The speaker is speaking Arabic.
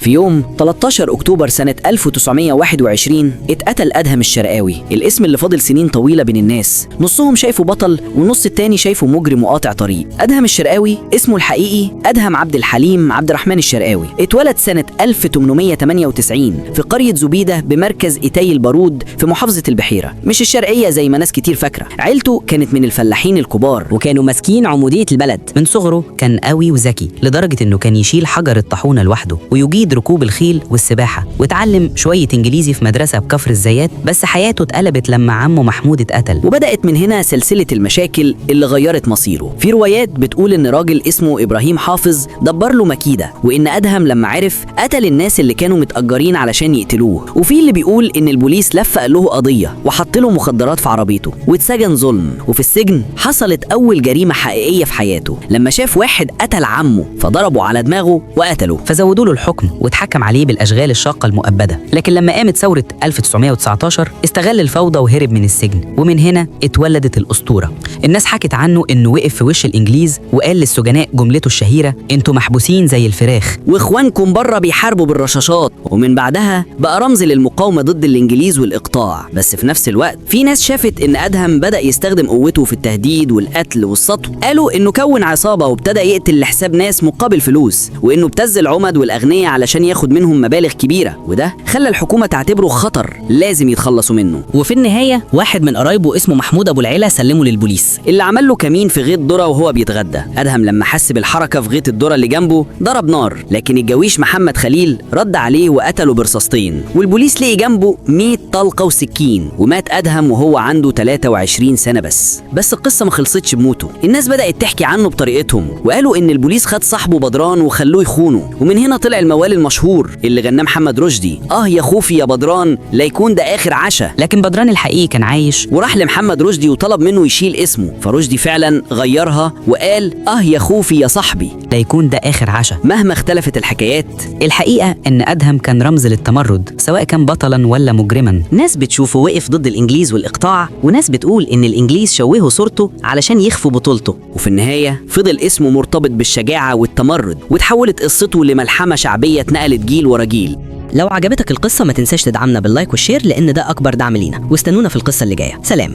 في يوم 13 أكتوبر سنة 1921 اتقتل أدهم الشرقاوي، الاسم اللي فاضل سنين طويلة بين الناس، نصهم شايفه بطل والنص التاني شايفه مجرم وقاطع طريق. أدهم الشرقاوي اسمه الحقيقي أدهم عبد الحليم عبد الرحمن الشرقاوي، اتولد سنة 1898 في قرية زبيدة بمركز إيتاي البارود في محافظة البحيرة، مش الشرقية زي ما ناس كتير فاكرة. عيلته كانت من الفلاحين الكبار وكانوا ماسكين عمودية البلد. من صغره كان قوي وذكي لدرجة انه كان يشيل حجر الطاحونة لوحده ويجيد ركوب الخيل والسباحة، واتعلم شوية انجليزي في مدرسة بكفر الزيات. بس حياته اتقلبت لما عمه محمود اتقتل، وبدأت من هنا سلسلة المشاكل اللي غيرت مصيره. في روايات بتقول ان راجل اسمه إبراهيم حافظ دبر له مكيدة، وان أدهم لما عرف قتل الناس اللي كانوا متأجرين علشان يقتلوه. وفي اللي بيقول ان البوليس لفق له قضية وحط له مخدرات في عربيته واتسجن ظلم. وفي السجن حصلت أول جريمة حقيقية في حياته لما شاف واحد قتل عمه فضربه على دماغه وقتله، فزودوا له الحكم واتحكم عليه بالاشغال الشاقه المؤبده. لكن لما قامت ثوره 1919 استغل الفوضى وهرب من السجن، ومن هنا اتولدت الاسطوره. الناس حكت عنه انه وقف في وش الانجليز وقال للسجناء جملته الشهيره: انتوا محبوسين زي الفراخ واخوانكم بره بيحاربوا بالرشاشات. ومن بعدها بقى رمز للمقاومه ضد الانجليز والاقطاع. بس في نفس الوقت في ناس شافت ان ادهم بدا يستخدم قوته في التهديد والقتل والسطو، قالوا انه كون عصابه وابتدى يقتل لحساب ناس مقابل فلوس، وانه ابتز العمد والاغنياء علشان ياخد منهم مبالغ كبيره، وده خلى الحكومه تعتبره خطر لازم يتخلصوا منه. وفي النهايه واحد من قرايبه اسمه محمود ابو العيله سلمه للبوليس، اللي عمل له كمين في غيط ذره وهو بيتغدى. ادهم لما حس بالحركه في غيط الذره اللي جنبه ضرب نار، لكن الجويش محمد خليل رد عليه وقتله برصاصتين، والبوليس لقي جنبه 100 طلقه وسكين، ومات ادهم وهو عنده 23 سنه بس القصه ما خلصتش بموته. الناس بدات تحكي عنه بطريقتهم وقالوا ان البوليس خد صاحبه بدران وخلوه يخونه. ومن هنا طلع الموال المشهور اللي غناه محمد رشدي: يا خوفي يا بدران لا يكون ده اخر عشا. لكن بدران الحقيقي كان عايش وراح لمحمد رشدي وطلب منه يشيل اسمه، فرشدي فعلا غيرها وقال: يا خوفي يا صاحبي لا يكون ده اخر عشا. مهما اختلفت الحكايات، الحقيقه ان ادهم كان رمز للتمرد سواء كان بطلا ولا مجرما. ناس بتشوفه وقف ضد الانجليز والاقطاع، وناس بتقول ان الانجليز شوهوا صورته علشان يخفوا بطولته. وفي النهايه فضل اسمه مرتبط بالشجاعه والتمرد، وتحولت قصته لملحمه شعبيه اتنقلت جيل ورا جيل. لو عجبتك القصه ما تنساش تدعمنا باللايك والشير، لان ده اكبر دعم لينا، واستنونا في القصه اللي جايه. سلام.